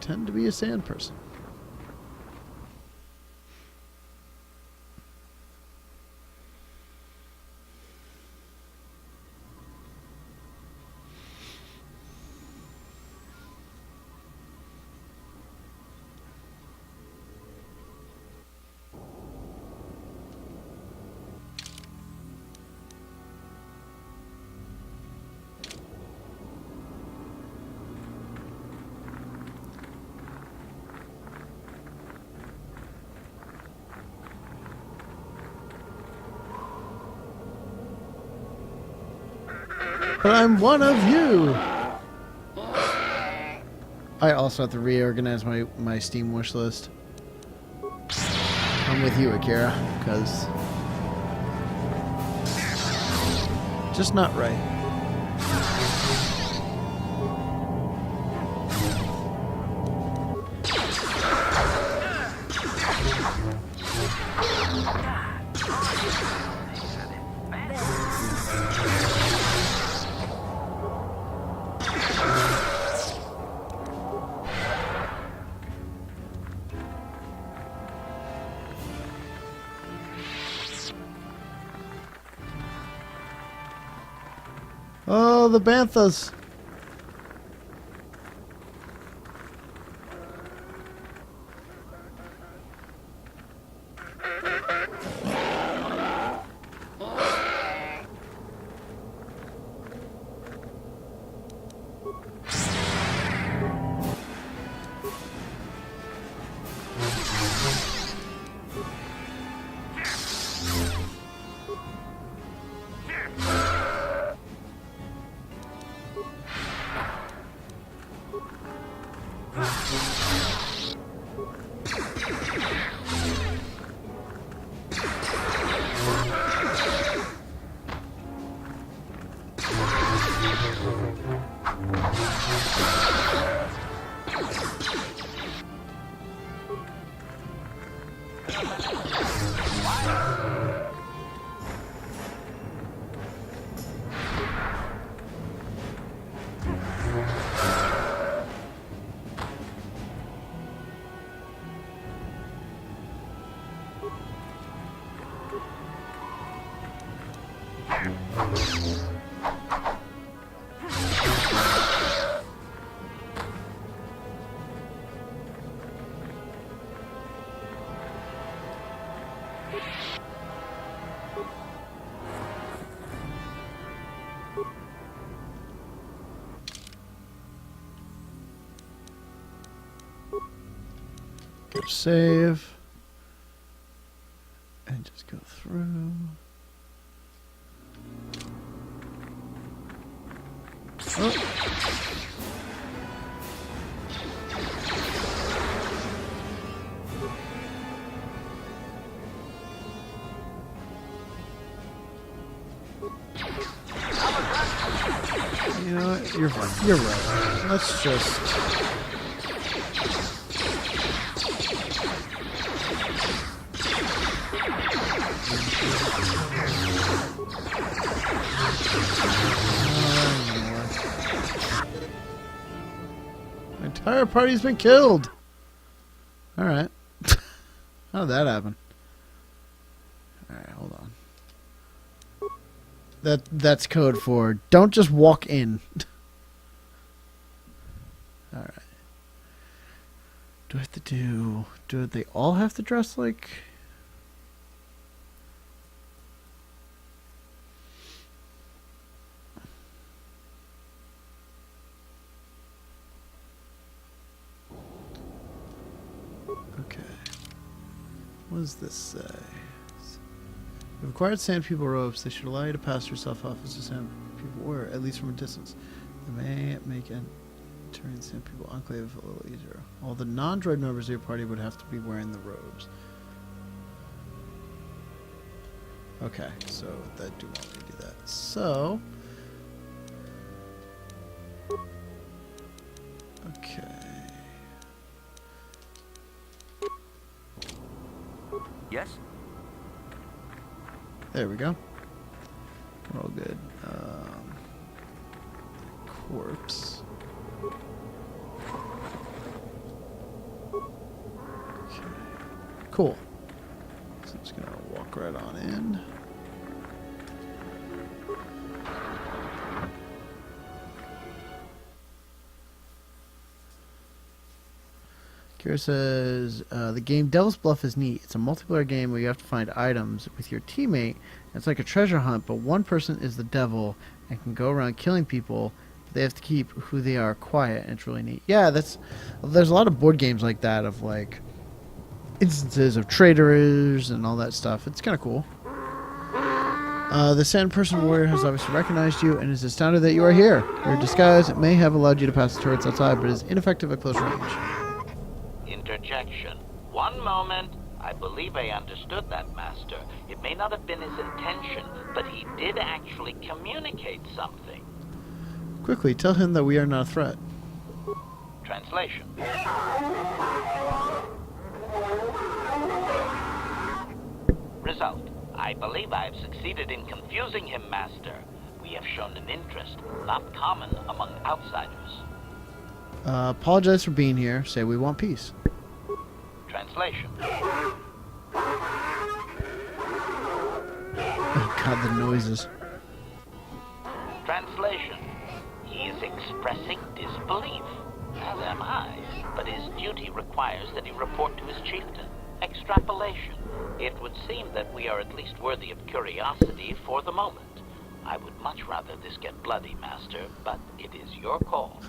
pretend to be a sand person. But I'm one of you! I also have to reorganize my Steam wish list. I'm with you, Akira, because... just not right. Oh, the banthas! Go save. And just go through. Oh. You know what? You're fine. You're right. Let's just... My entire party's been killed. Alright. How did that happen? Alright, hold on. That's code for don't just walk in. Alright. Do I have to do they all have to dress like... Okay. What does this say? If required sand people ropes, they should allow you to pass yourself off as a sand people were, at least from a distance. They may make entering sand people enclave a little easier. All the non-droid members of your party would have to be wearing the robes. Okay, so that do want me to do that. So... okay. Yes? There we go. We're all good. Corpse. Cool. So I'm just gonna walk right on in. Kira says, the game Devil's Bluff is neat. It's a multiplayer game where you have to find items with your teammate. It's like a treasure hunt, but one person is the devil and can go around killing people. But they have to keep who they are quiet, and it's really neat. Yeah, there's a lot of board games like that of like instances of traitors and all that stuff. It's kind of cool. The Sand Person Warrior has obviously recognized you and is astounded that you are here. Your disguise may have allowed you to pass the turrets outside, but is ineffective at close range. Interjection. One moment. I believe I understood that, Master. It may not have been his intention, but he did actually communicate something. Quickly, tell him that we are not a threat. Translation. Result. I believe I have succeeded in confusing him, Master. We have shown an interest not common among outsiders. Apologize for being here. Say we want peace. Translation. Oh god, the noises. Translation. He is expressing disbelief, as am I, but his duty requires that he report to his chieftain. Extrapolation. It would seem that we are at least worthy of curiosity for the moment. I would much rather this get bloody, Master, but it is your call.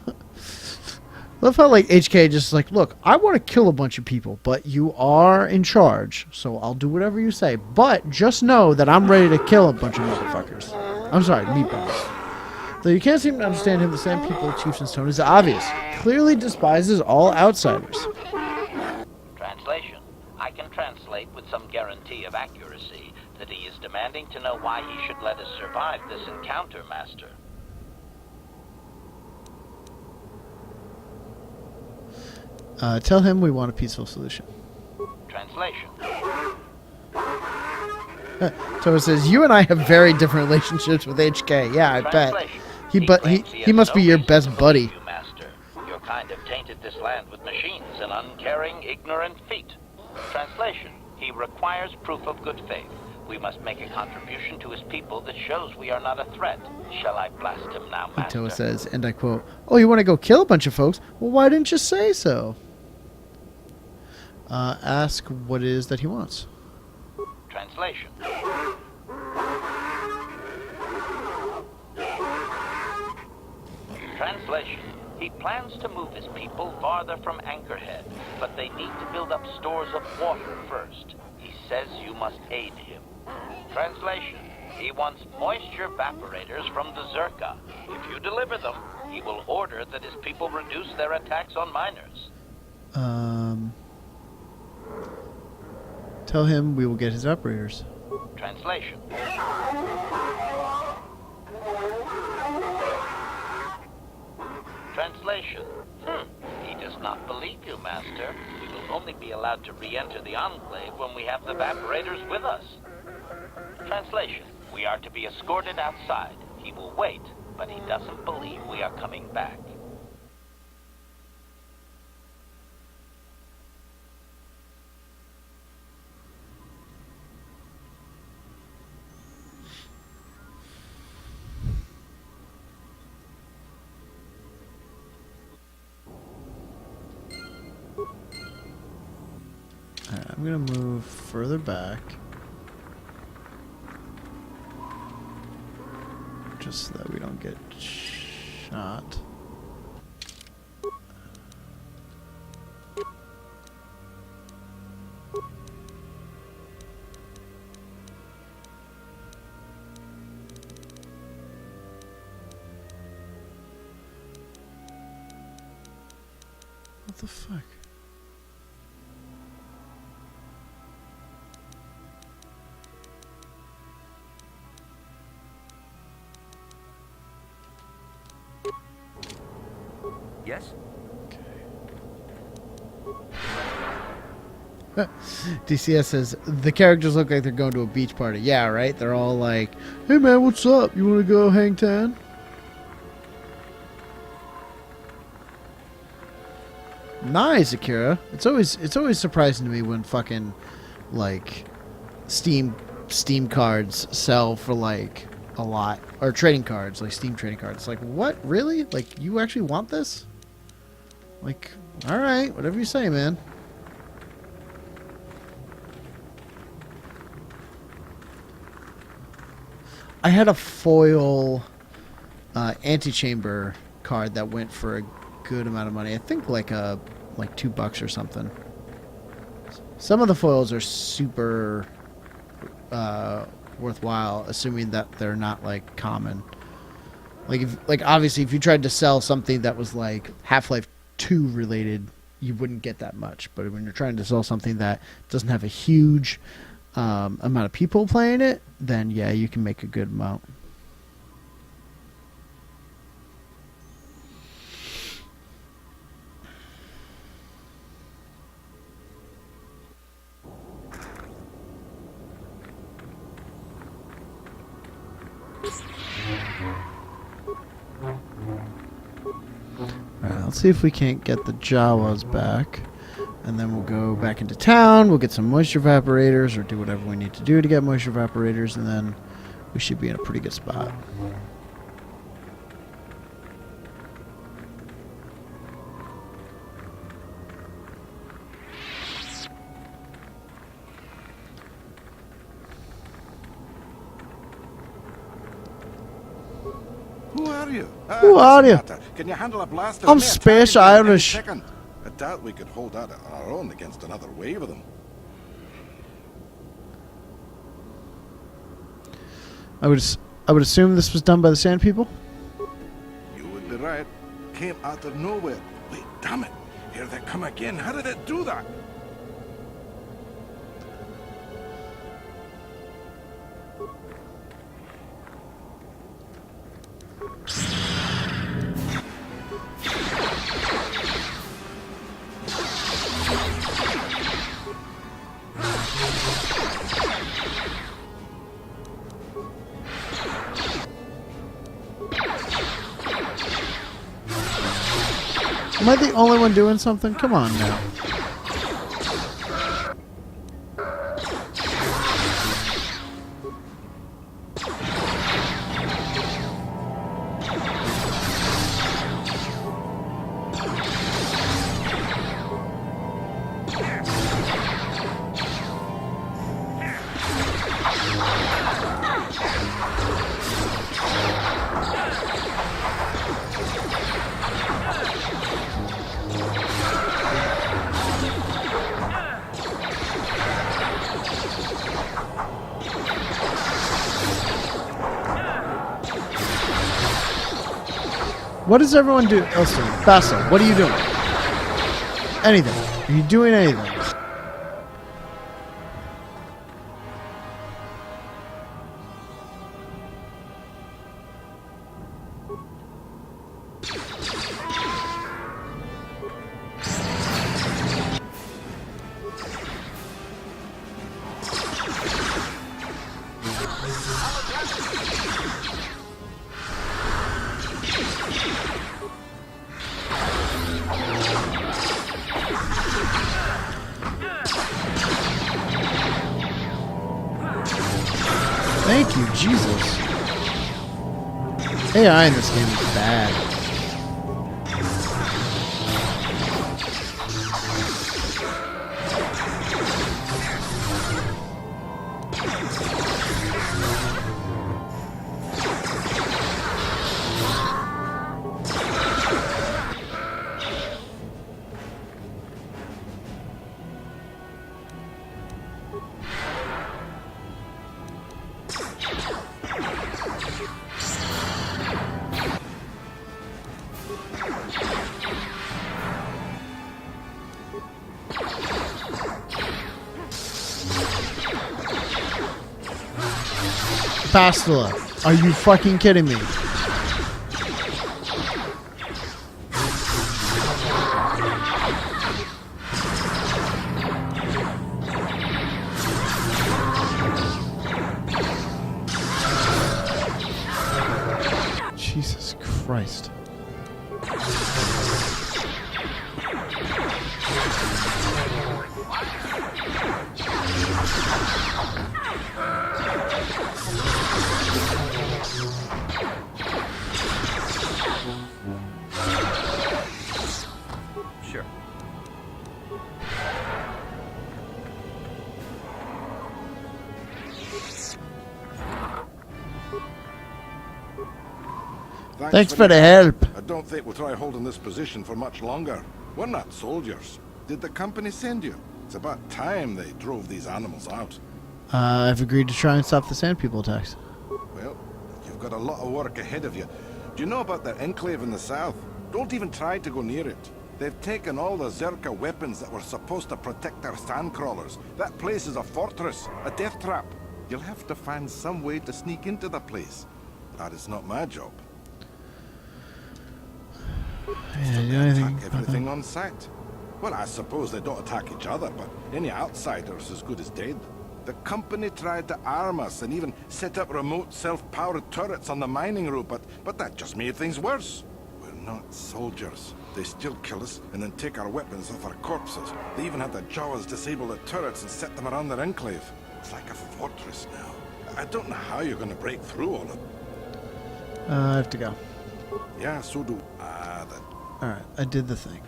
Love how like HK just like, look, I want to kill a bunch of people, but you are in charge, so I'll do whatever you say. But just know that I'm ready to kill a bunch of motherfuckers. I'm sorry, meatballs. Though you can't seem to understand him, the Sand People Chieftain's tone is obvious. Clearly despises all outsiders. Translation. I can translate with some guarantee of accuracy that he is demanding to know why he should let us survive this encounter, Master. Tell him we want a peaceful solution. Translation. So it says, you and I have very different relationships with HK. Yeah, I bet. He must be your best buddy. You, Master. Your kind have tainted this land with machines and uncaring, ignorant feet. Translation. He requires proof of good faith. We must make a contribution to his people that shows we are not a threat. Shall I blast him now, Master? Itoa says, and I quote, oh, you want to go kill a bunch of folks? Well, why didn't you say so? Ask what it is that he wants. Translation. Translation. He plans to move his people farther from Anchorhead, but they need to build up stores of water first. He says you must aid him. Translation. He wants moisture evaporators from the Zerka. If you deliver them, he will order that his people reduce their attacks on miners. Tell him we will get his operators. Translation. Translation. He does not believe you, Master. We will only be allowed to re-enter the Enclave when we have the evaporators with us. Translation. We are to be escorted outside. He will wait, but he doesn't believe we are coming back. Alright, I'm going to move further back. Just so that we don't get shot. What the fuck? Yes? DCS says, the characters look like they're going to a beach party. Yeah, right? They're all like, hey man, what's up? You want to go hang tan? Nice, Akira. It's always surprising to me when fucking like Steam cards sell for like a lot, or trading cards, like Steam trading cards. Like, what? Really? Like, you actually want this? Like, all right, whatever you say, man. I had a foil Antichamber card that went for a good amount of money. I think like $2 or something. Some of the foils are super worthwhile, assuming that they're not like common. Like obviously, if you tried to sell something that was like Half-Life 2 related, you wouldn't get that much. But when you're trying to sell something that doesn't have a huge amount of people playing it, then yeah, you can make a good amount. Alright, let's see if we can't get the Jawas back. And then we'll go back into town, we'll get some moisture evaporators, or do whatever we need to do to get moisture evaporators, and then we should be in a pretty good spot. Who are you? Who are you? Can you handle a blast? I'm Spanish Irish. I doubt we could hold out on our own against another wave of them. I would assume this was done by the Sand People. You would be right. Came out of nowhere. Wait, damn it! Here they come again. How did it do that? Am I the only one doing something? Come on now. What does everyone do? Elston, Basso, what are you doing? Anything. Are you doing anything? Thank you, Jesus. AI in this game is bad. Pastula, are you fucking kidding me? Jesus Christ. Thanks for the help. I don't think we'll try holding this position for much longer. We're not soldiers. Did the company send you? It's about time they drove these animals out. I've agreed to try and stop the Sand People attacks. Well, you've got a lot of work ahead of you. Do you know about their enclave in the south? Don't even try to go near it. They've taken all the Zerka weapons that were supposed to protect their sandcrawlers. That place is a fortress, a death trap. You'll have to find some way to sneak into the place. That is not my job. Yeah, you know anything Attack about everything on sight. Well, I suppose they don't attack each other, but any outsider's as good as dead. The company tried to arm us and even set up remote self-powered turrets on the mining road, but that just made things worse. We're not soldiers. They still kill us and then take our weapons off our corpses. They even had the Jawas disable the turrets and set them around their enclave. It's like a fortress now. I don't know how you're going to break through all of it. I have to go. Yeah, so do Alright, I did the thing.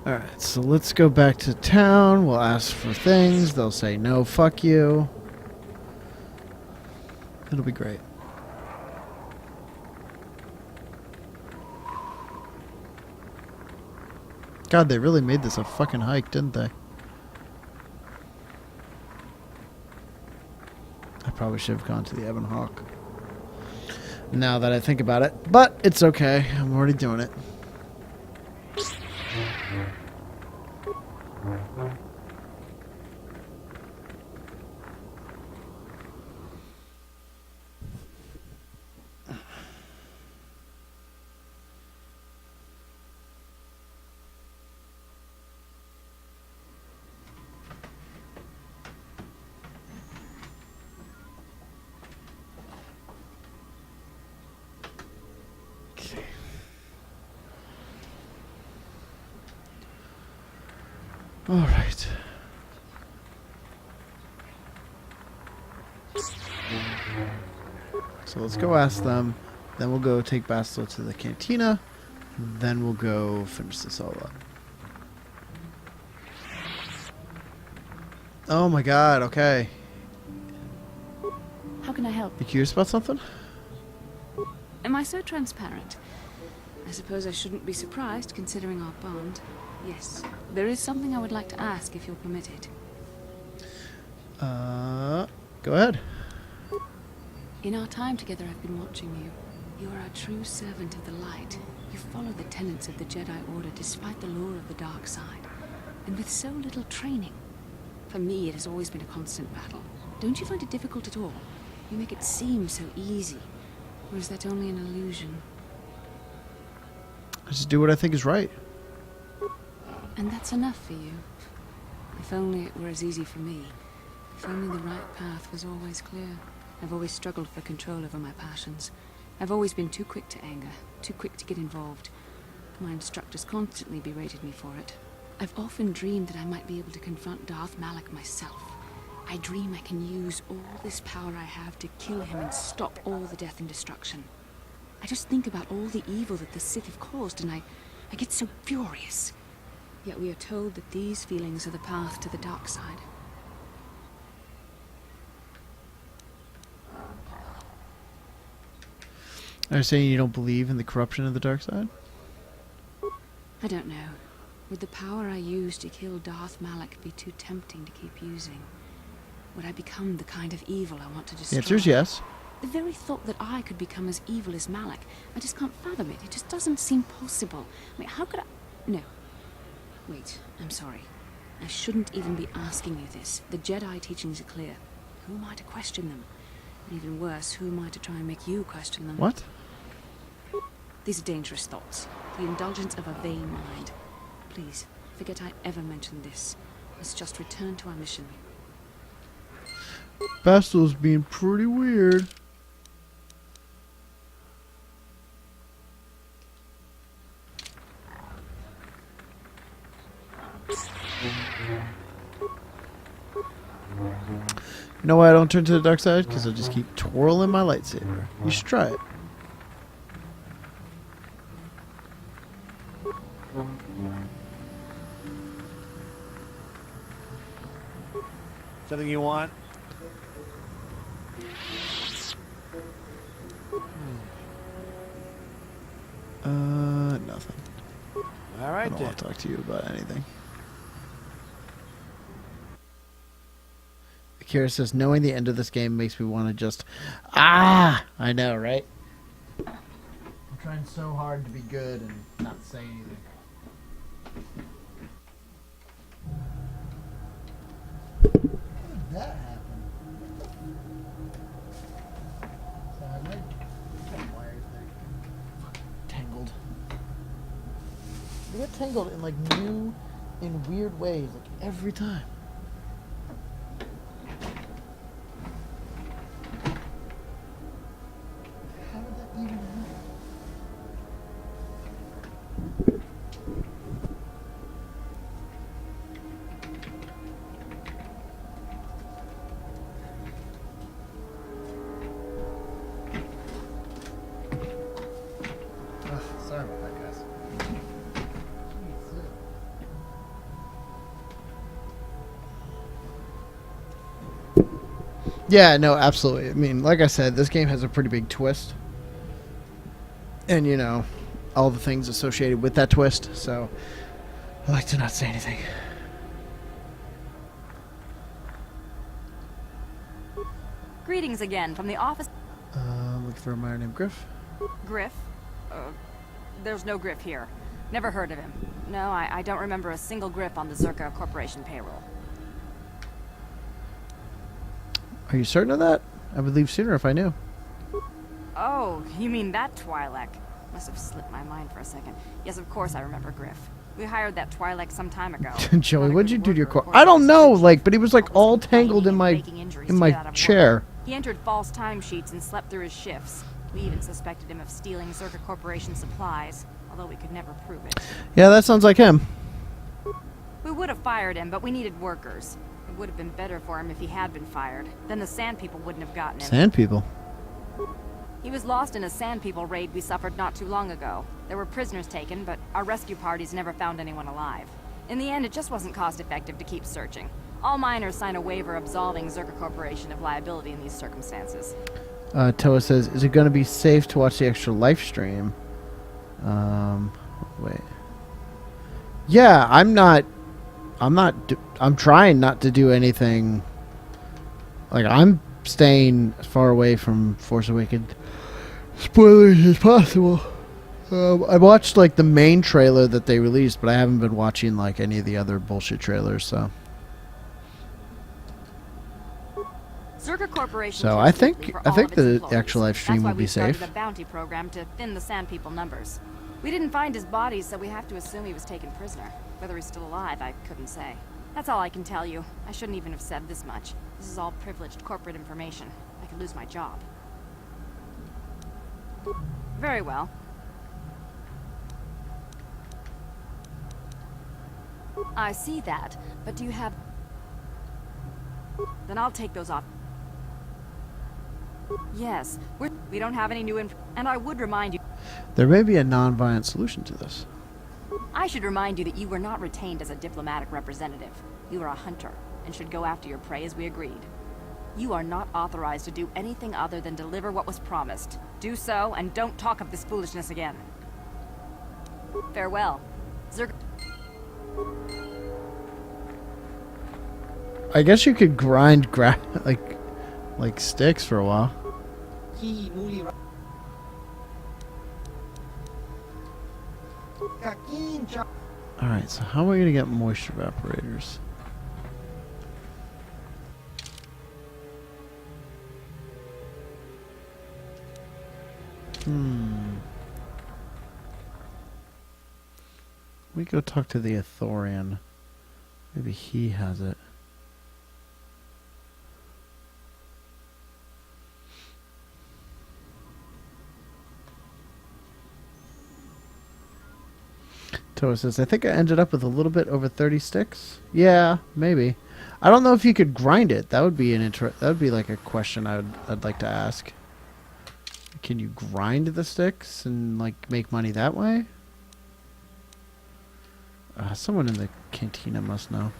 Alright, so let's go back to town. We'll ask for things. They'll say no, fuck you. It'll be great. God, they really made this a fucking hike, didn't they? I probably should have gone to the Ebon Hawk. Now that I think about it. But it's okay. I'm already doing it. All right. So let's go ask them. Then we'll go take Bastila to the cantina. Then we'll go finish this all up. Oh my god, okay. How can I help? You curious about something? Am I so transparent? I suppose I shouldn't be surprised, considering our bond. Yes, there is something I would like to ask, if you'll permit it. Go ahead. In our time together, I've been watching you. You are a true servant of the light. You follow the tenets of the Jedi Order despite the lure of the dark side. And with so little training. For me, it has always been a constant battle. Don't you find it difficult at all? You make it seem so easy. Or is that only an illusion? I just do what I think is right. And that's enough for you. If only it were as easy for me. If only the right path was always clear. I've always struggled for control over my passions. I've always been too quick to anger, too quick to get involved. My instructors constantly berated me for it. I've often dreamed that I might be able to confront Darth Malak myself. I dream I can use all this power I have to kill him and stop all the death and destruction. I just think about all the evil that the Sith have caused and I get so furious. Yet we are told that these feelings are the path to the dark side. Are you saying you don't believe in the corruption of the dark side? I don't know. Would the power I use to kill Darth Malak be too tempting to keep using? Would I become the kind of evil I want to destroy? The answer is yes. The very thought that I could become as evil as Malak, I just can't fathom it. It just doesn't seem possible. I mean, how could I... No. Wait, I'm sorry. I shouldn't even be asking you this. The Jedi teachings are clear. Who am I to question them? And even worse, who am I to try and make you question them? What? These are dangerous thoughts. The indulgence of a vain mind. Please, forget I ever mentioned this. Let's just return to our mission. Bastil's being pretty weird. You know why I don't turn to the dark side? Because I just keep twirling my lightsaber. You should try it. Something you want? Nothing. All I right don't then. want to talk to you about anything. Akira says, knowing the end of this game makes me want to just... Ah! I know, right? I'm trying so hard to be good and not say anything. How did that happen? Sorry, my wires there. Tangled. They get tangled in like new, in weird ways, like every time. How did that even happen? Ugh, sorry about that, guys. Yeah, no, absolutely. I mean, like I said, this game has a pretty big twist. And, you know, all the things associated with that twist. So, I like to not say anything. Greetings again from the office. Looking for a miner named Griff. Griff? There's no Griff here. Never heard of him. No, I don't remember a single Griff on the Zerka Corporation payroll. Are you certain of that? I would leave sooner if I knew. Oh, you mean that Twi'lek? Must have slipped my mind for a second. Yes, of course I remember Griff. We hired that Twi'lek some time ago. Joey, Not a what'd you good do to your worker, car? according I don't his know, description. like, but he was like all Always tangled in complaining my and faking injuries to get out of work. chair. He entered false timesheets and slept through his shifts. We even suspected him of stealing Zerka Corporation supplies, although we could never prove it. Yeah, that sounds like him. We would have fired him, but we needed workers. It would have been better for him if he had been fired. Then the Sand People wouldn't have gotten him. Sand people. He was lost in a Sand People raid we suffered not too long ago. There were prisoners taken, but our rescue parties never found anyone alive. In the end, it just wasn't cost-effective to keep searching. All miners sign a waiver absolving Zerka Corporation of liability in these circumstances. Toa says, is it going to be safe to watch the extra live stream? Wait. Yeah, I'm trying not to do anything. Like, I'm staying as far away from Force Awakens spoilers as possible. I watched, like, the main trailer that they released, but I haven't been watching, like, any of the other bullshit trailers, so... Zerka Corporation. So cares I think- deeply for I all think of its the employees. actual live stream That's why will be we started safe. a bounty program to thin the Sand People numbers. We didn't find his body, so we have to assume he was taken prisoner. Whether he's still alive, I couldn't say. That's all I can tell you. I shouldn't even have said this much. This is all privileged corporate information. I could lose my job. Very well. I see that, but do you have... Then I'll take those off. Yes, we don't have any new and I would remind you... There may be a non-violent solution to this. I should remind you that you were not retained as a diplomatic representative. You are a hunter, and should go after your prey as we agreed. You are not authorized to do anything other than deliver what was promised. Do so, and don't talk of this foolishness again. Farewell. Zerg... I guess you could grind like sticks for a while. Alright, so how are we going to get moisture evaporators? We go talk to the Ithorian. Maybe he has it. Toa says, I think I ended up with a little bit over 30 sticks. Yeah, maybe. I don't know if you could grind it. That would be that would be like a question I'd like to ask. Can you grind the sticks and like make money that way? Someone in the cantina must know.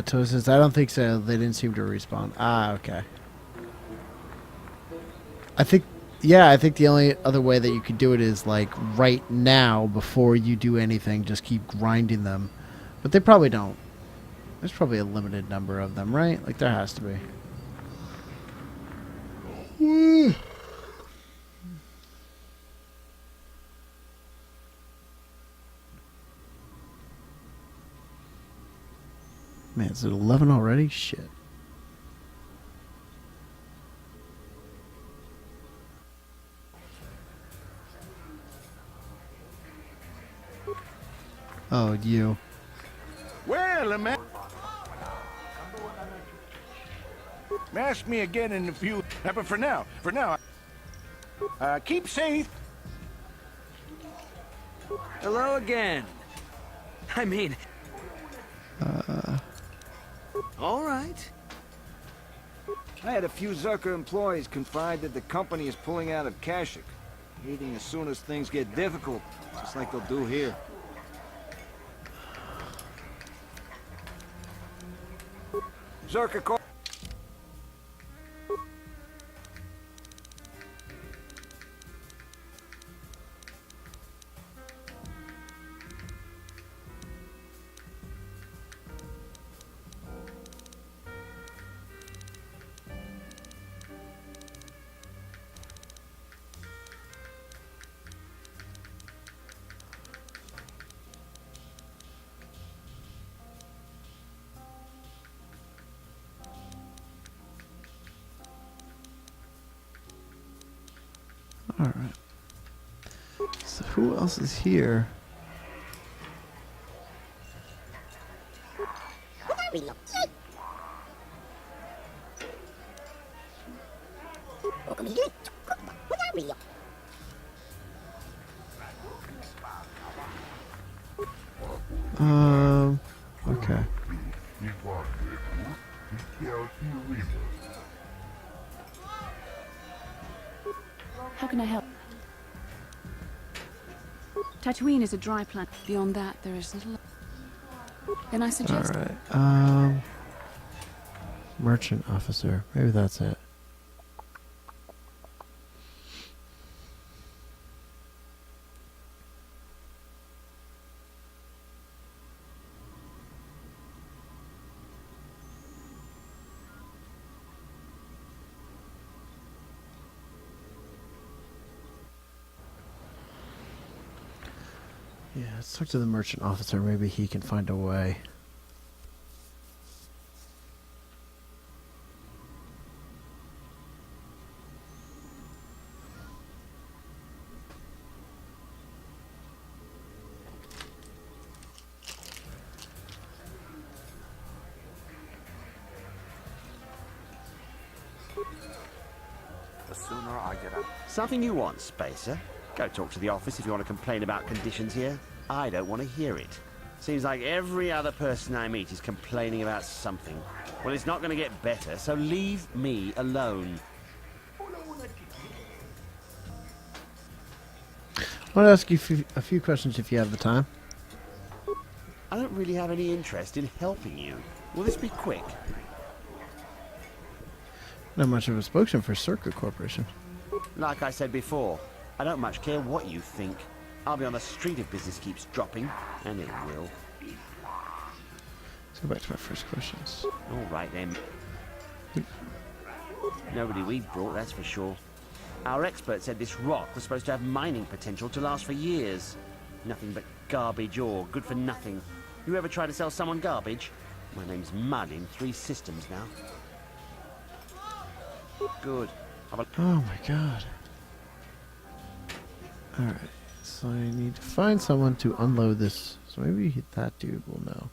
Toad says, I don't think so. They didn't seem to respawn. Ah, okay. I think the only other way that you could do it is, like, right now, before you do anything, just keep grinding them. But they probably don't. There's probably a limited number of them, right? Like, there has to be. Man, is it 11 already? Shit. Oh, you. Well, man. Ask me again in a few. But for now, keep safe. Hello again. I mean... All right. I had a few Zerker employees confide that the company is pulling out of Kashyyyk, leaving as soon as things get difficult, just like they'll do here. Zerker Corp. Alright. So who else is here? Okay. How can I help? Tatooine is a dry planet. Beyond that, there is little... Then I suggest... Alright, merchant officer. Maybe that's it. Yeah, let's talk to the merchant officer. Maybe he can find a way. The sooner I get up. Something you want, Spacer? Go talk to the office if you want to complain about conditions here. I don't want to hear it. Seems like every other person I meet is complaining about something. Well, it's not going to get better, so leave me alone. I want to ask you a few questions if you have the time. I don't really have any interest in helping you. Will this be quick? Not much of a spokesman for Zerker Corporation. Like I said before, I don't much care what you think. I'll be on the street if business keeps dropping, and it will. Let's go back to my first questions. All right, then. Nobody we've brought, that's for sure. Our expert said this rock was supposed to have mining potential to last for years. Nothing but garbage ore, good for nothing. You ever try to sell someone garbage? My name's Mud in 3 systems now. Good. Oh my god. Alright, so I need to find someone to unload this. So maybe that dude will know.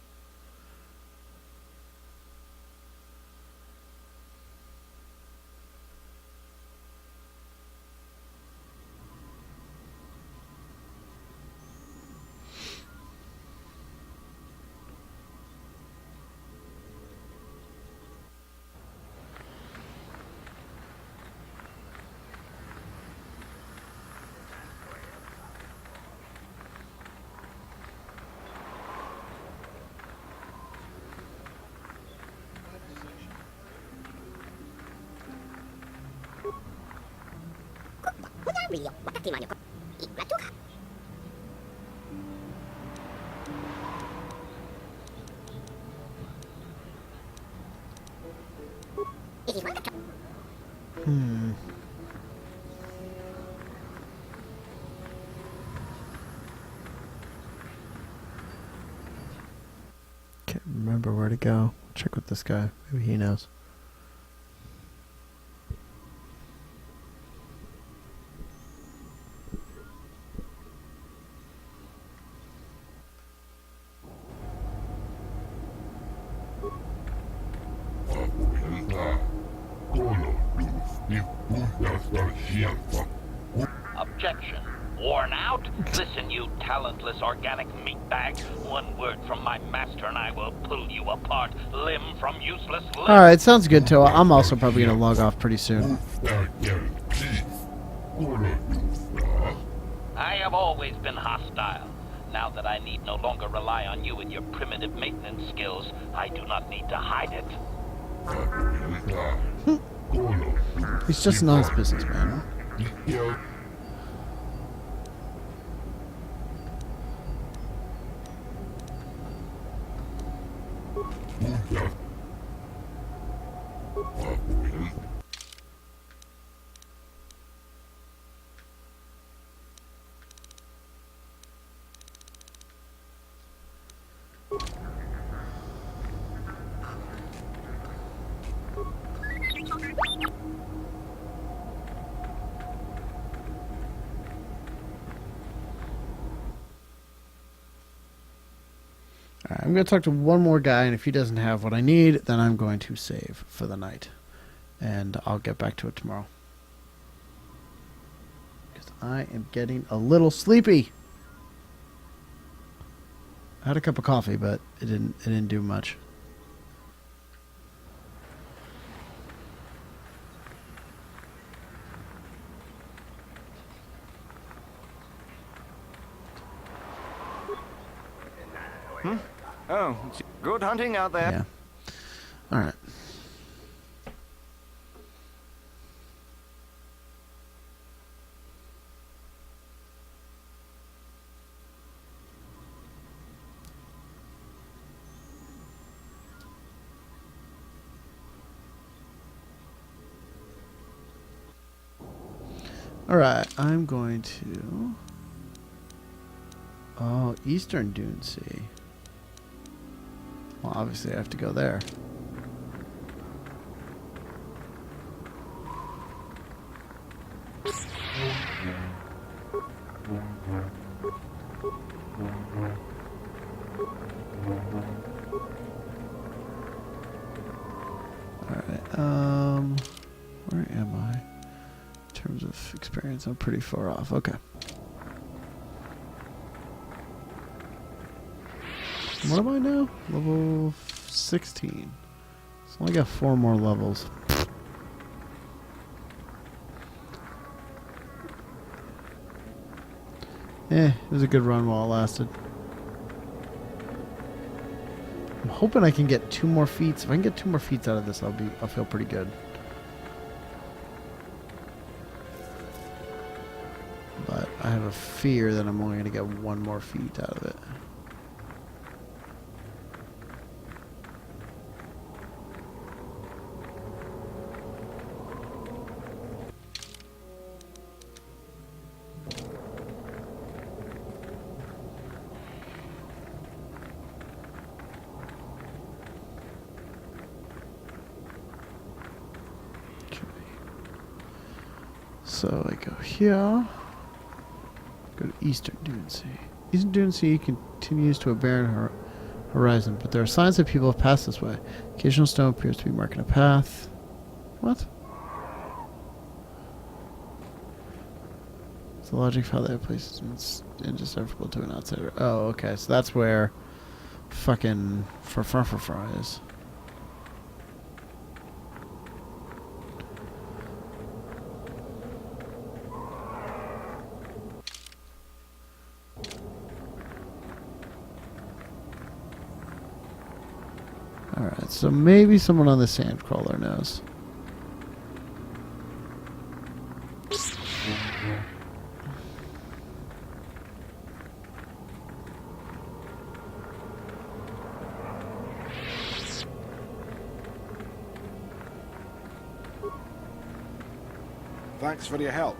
Hmm. Can't remember where to go. Check with this guy. Maybe he knows. Objection. Worn out? Listen, you talentless organic meatbag. One word from my master and I will pull you apart, limb from useless limb. Alright, sounds good, Toa. I'm also probably going to log off pretty soon. I have always been hostile. Now that I need no longer rely on you and your primitive maintenance skills, I do not need to hide it. He's just an honest businessman. Alright, I'm going to talk to one more guy, and if he doesn't have what I need, then I'm going to save for the night. And I'll get back to it tomorrow. Because I am getting a little sleepy. I had a cup of coffee, but it didn't do much. Oh, it's good hunting out there. Yeah. All right. All right, I'm going to... Oh, Eastern Dune Sea. Well, obviously I have to go there. Alright, where am I? In terms of experience, I'm pretty far off. Okay. What am I now? Level 16. So I only got 4 more levels. It was a good run while it lasted. I'm hoping I can get 2 more feats. If I can get 2 more feats out of this, I'll feel pretty good. But I have a fear that I'm only going to get 1 more feat out of it. So I go here, go to Eastern Dune Sea. Eastern Dune Sea continues to a barren horizon, but there are signs that people have passed this way. Occasional stone appears to be marking a path. What? It's the logic of how that place is indecipherable to an outsider. Oh, okay, so that's where fucking Farfarfarfar is. Alright, so maybe someone on the Sandcrawler knows. Thanks for your help.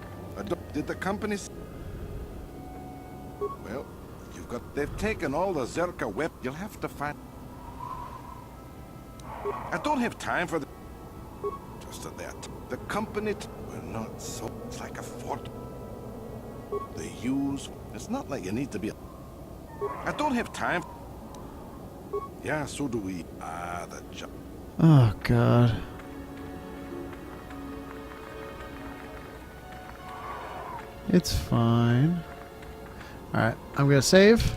Did the company... Well, you've got... They've taken all the Zerka whip. You'll have to find... I don't have time for the... Just at that. The company... We're not so... It's like a fort. They use... It's not like you need to be... I don't have time... Yeah, so do we. The job. Oh, God. It's fine. Alright, I'm going to save.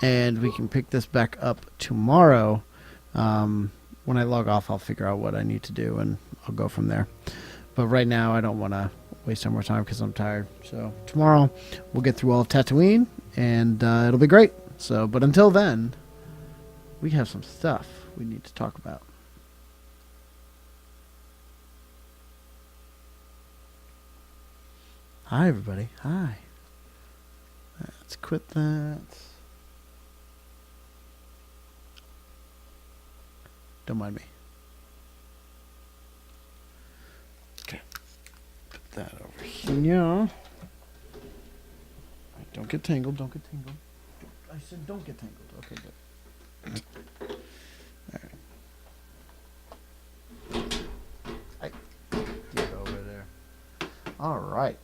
And we can pick this back up tomorrow. When I log off, I'll figure out what I need to do, and I'll go from there. But right now, I don't want to waste any more time because I'm tired. So tomorrow, we'll get through all of Tatooine, and it'll be great. So, but until then, we have some stuff we need to talk about. Hi, everybody. Hi. Let's quit that. Don't mind me. Okay. Put that over here. Right, don't get tangled. Don't get tangled. I said don't get tangled. Okay, good. All right. Hi. Get over there. All right.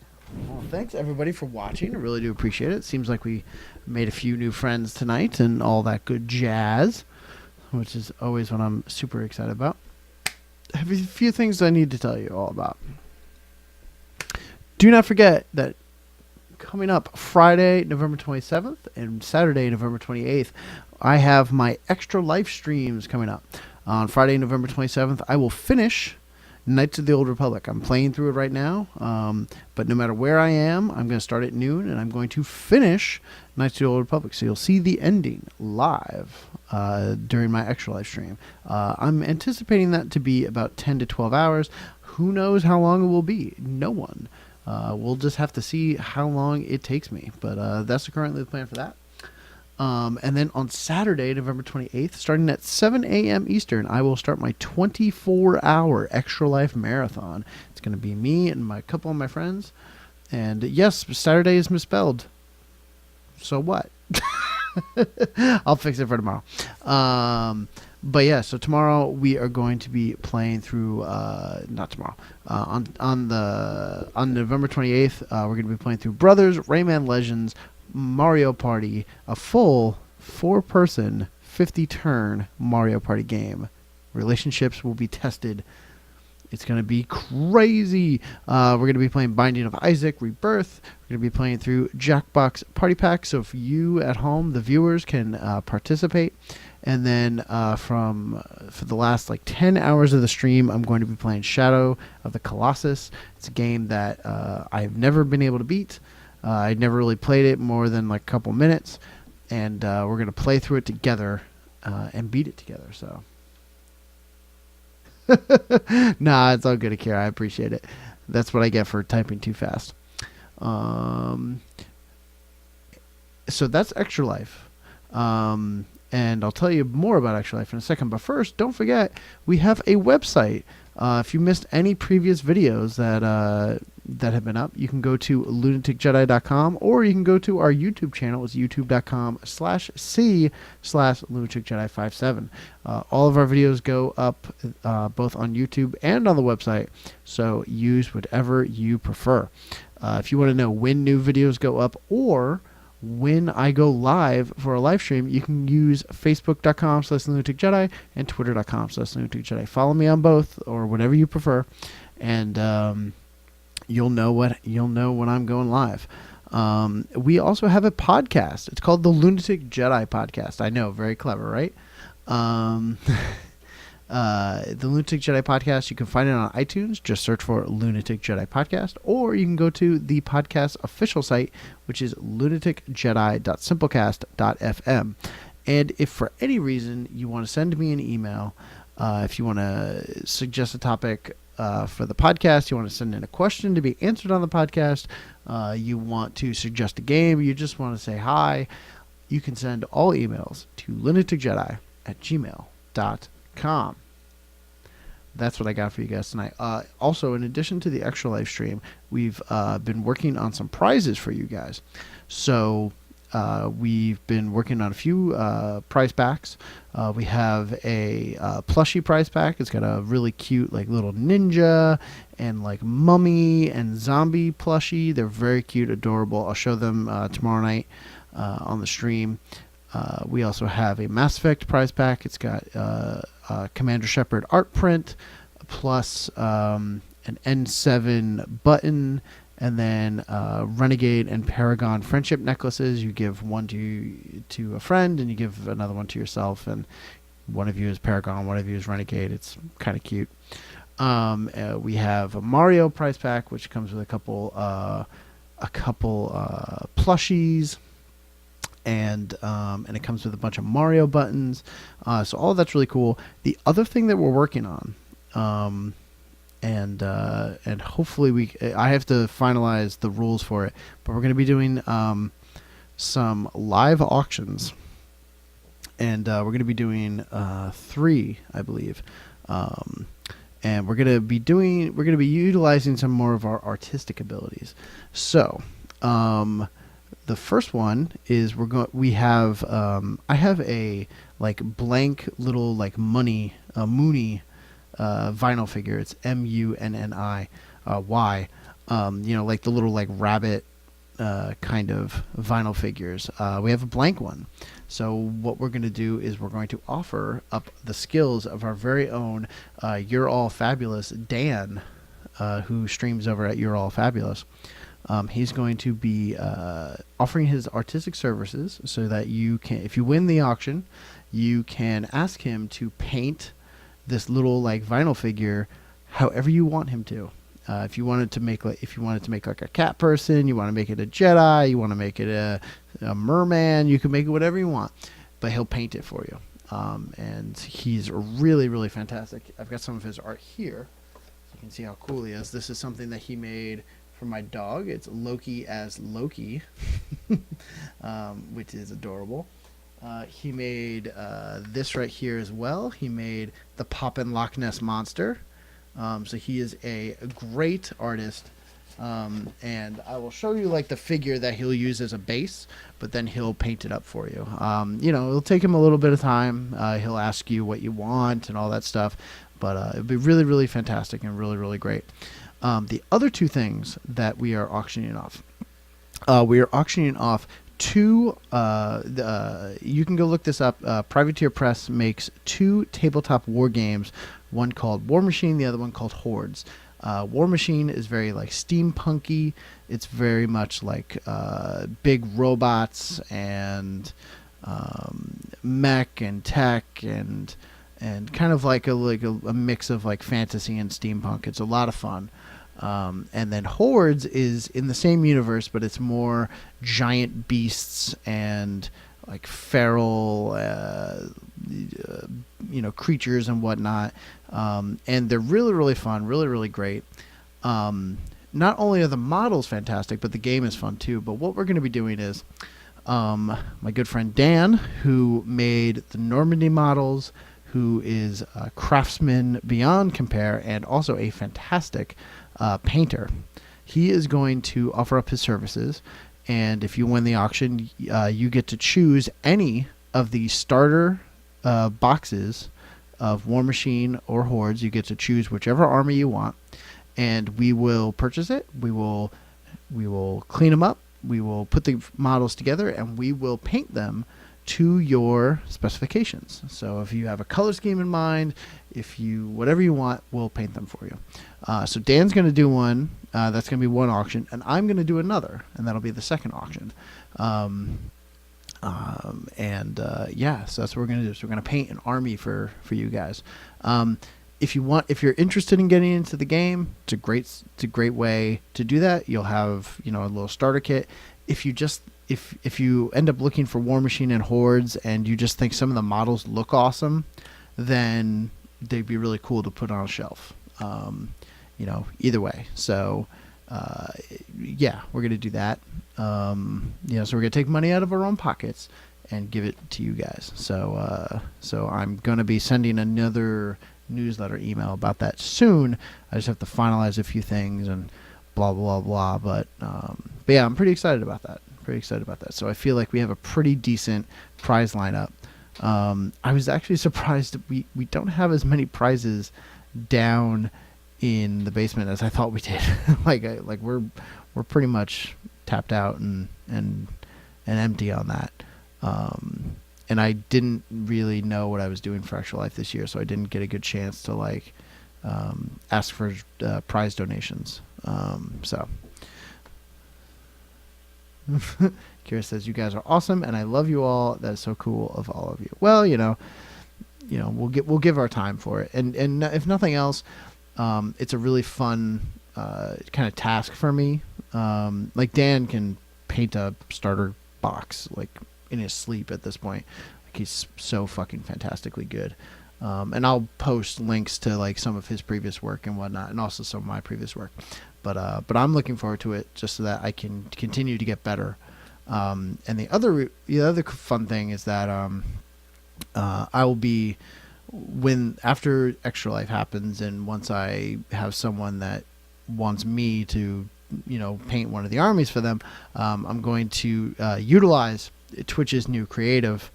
Well, thanks everybody for watching. I really do appreciate it. Seems like we made a few new friends tonight and all that good jazz, which is always what I'm super excited about. I have a few things I need to tell you all about. Do not forget that coming up Friday, November 27th and Saturday, November 28th, I have my extra live streams coming up. On Friday, November 27th, I will finish Knights of the Old Republic. I'm playing through it right now, but no matter where I am, I'm going to start at noon, and I'm going to finish Knights of the Old Republic. So you'll see the ending live during my extra live stream. I'm anticipating that to be about 10 to 12 hours. Who knows how long it will be? No one. We'll just have to see how long it takes me. But that's currently the plan for that. And then on Saturday, November 28th, starting at 7 a.m. Eastern, I will start my 24-hour Extra Life Marathon. It's going to be me and a couple of my friends. And yes, Saturday is misspelled. So what? I'll fix it for tomorrow. But yeah, so tomorrow we are going to be playing through, not tomorrow, on November 28th, we're going to be playing through Brothers, Rayman Legends, Mario Party, a full 4-person, 50-turn Mario Party game. Relationships will be tested. It's going to be crazy. We're going to be playing Binding of Isaac Rebirth. We're going to be playing through Jackbox Party Pack, so if you at home, the viewers, can participate. And then for the last 10 hours of the stream, I'm going to be playing Shadow of the Colossus. It's a game that I've never been able to beat. I'd never really played it more than a couple minutes, and we're going to play through it together and beat it together. So, nah, it's all good, Akira. I appreciate it. That's what I get for typing too fast. So that's Extra Life. And I'll tell you more about Extra Life in a second. But first, don't forget, we have a website. If you missed any previous videos that have been up, you can go to lunaticjedi.com, or you can go to our YouTube channel. It's youtube.com/c/lunaticjedi57. All of our videos go up both on YouTube and on the website, so use whatever you prefer. If you want to know when new videos go up or when I go live for a live stream, you can use facebook.com/lunaticjedi and twitter.com/lunaticjedi. Follow me on both, or whatever you prefer, and you'll know when I'm going live. We also have a podcast. It's called the Lunatic Jedi Podcast. I know, very clever, right? The Lunatic Jedi Podcast, you can find it on iTunes. Just search for Lunatic Jedi Podcast, or you can go to the podcast official site, which is lunaticjedi.simplecast.fm. And if for any reason you want to send me an email, if you want to suggest a topic for the podcast, you want to send in a question to be answered on the podcast, you want to suggest a game, you just want to say hi, you can send all emails to lunaticjedi@gmail.com. that's what I got for you guys tonight. Also, in addition to the Extra Life stream, we've been working on some prizes for you guys. So we've been working on a few prize packs. We have a plushie prize pack. It's got a really cute like little ninja and like mummy and zombie plushie. They're very cute, adorable. I'll show them tomorrow night on the stream. We also have a Mass Effect prize pack. It's got Commander Shepard art print, plus an N7 button, and then Renegade and Paragon friendship necklaces. You give one to a friend, and you give another one to yourself. And one of you is Paragon, one of you is Renegade. It's kind of cute. We have a Mario prize pack, which comes with a couple plushies. And it comes with a bunch of Mario buttons. So all of that's really cool. The other thing that we're working on, and hopefully I have to finalize the rules for it, but we're going to be doing some live auctions, and we're going to be doing 3, I believe. And we're going to be utilizing some more of our artistic abilities. So, the first one is I have a like blank little like Mooney vinyl figure. It's Munni Y. Like the little like rabbit kind of vinyl figures. We have a blank one. So what we're going to do is we're going to offer up the skills of our very own You're All Fabulous Dan, who streams over at You're All Fabulous. He's going to be offering his artistic services so that you can, if you win the auction, you can ask him to paint this little like vinyl figure however you want him to. If you wanted to make like a cat person, you want to make it a Jedi, you want to make it a merman, you can make it whatever you want, but he'll paint it for you. And he's really, really fantastic. I've got some of his art here, so you can see how cool he is. This is something that he made for my dog. It's Loki as Loki, which is adorable. He made this right here as well. He made the Poppin' Loch Ness Monster. So he is a great artist. And I will show you like the figure that he'll use as a base, but then he'll paint it up for you. It'll take him a little bit of time. He'll ask you what you want and all that stuff, but it'll be really, really fantastic and really, really great. The other 2 things that we are auctioning off, two, you can go look this up. Privateer Press makes 2 tabletop war games, one called War Machine, the other one called Hordes. War Machine is very like steampunky. It's very much like big robots and mech and tech and kind of like a mix of like fantasy and steampunk. It's a lot of fun. And then Hordes is in the same universe, but it's more giant beasts and like feral, creatures and whatnot. And they're really, really fun, really, really great. Not only are the models fantastic, but the game is fun too. But what we're going to be doing is, my good friend Dan, who made the Normandy models, who is a craftsman beyond compare and also a fantastic painter. He is going to offer up his services, and if you win the auction, you get to choose any of the starter boxes of War Machine or Hordes. You get to choose whichever army you want, and we will purchase it. We will clean them up. We will put the models together, and we will paint them to your specifications. So if you have a color scheme in mind, whatever you want, we'll paint them for you. So Dan's going to do one. That's going to be one auction, and I'm going to do another, and that'll be the second auction. So that's what we're going to do. So we're going to paint an army for you guys. If you're interested in getting into the game, it's a great way to do that. You'll have a little starter kit. If you end up looking for War Machine and Hordes and you just think some of the models look awesome, then they'd be really cool to put on a shelf. Either way. So, we're going to do that. So we're going to take money out of our own pockets and give it to you guys. So I'm going to be sending another newsletter email about that soon. I just have to finalize a few things and blah blah blah. But yeah, I'm pretty excited about that. So I feel like we have a pretty decent prize lineup. I was actually surprised that we don't have as many prizes down in the basement as I thought we did. like we're pretty much tapped out and empty on that. And I didn't really know what I was doing for Extra Life this year, so I didn't get a good chance to like ask for prize donations. So Kira says, "You guys are awesome, and I love you all. That is so cool of all of you." Well, we'll give our time for it, and if nothing else, it's a really fun kind of task for me. Like Dan can paint a starter box like in his sleep at this point. Like he's so fucking fantastically good. And I'll post links to like some of his previous work and whatnot, and also some of my previous work. But I'm looking forward to it just so that I can continue to get better. And the other fun thing is that I will be, after Extra Life happens, and once I have someone that wants me to paint one of the armies for them, I'm going to utilize Twitch's new creative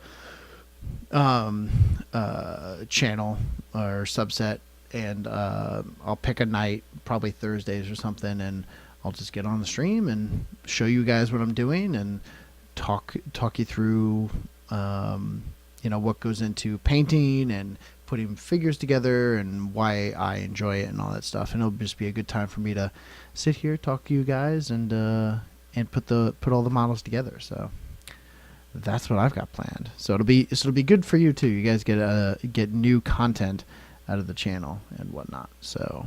channel or subset, and I'll pick a night, probably Thursdays or something, and I'll just get on the stream and show you guys what I'm doing and talk you through what goes into painting and putting figures together and why I enjoy it and all that stuff. And it'll just be a good time for me to sit here, talk to you guys, and put all the models together. So that's what I've got planned. So it'll be good for you too. You guys get new content out of the channel and whatnot. So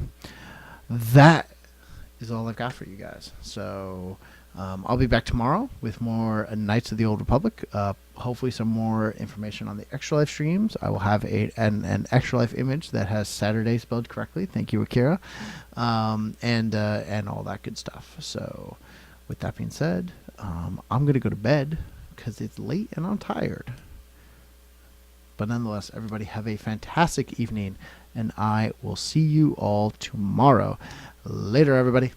that is all I've got for you guys. So I'll be back tomorrow with more Knights of the Old Republic. Hopefully some more information on the Extra Life streams. I will have an Extra Life image that has Saturday spelled correctly. Thank you, Akira. And all that good stuff. So with that being said, I'm going to go to bed because it's late and I'm tired. But nonetheless, everybody have a fantastic evening, and I will see you all tomorrow. Later, everybody.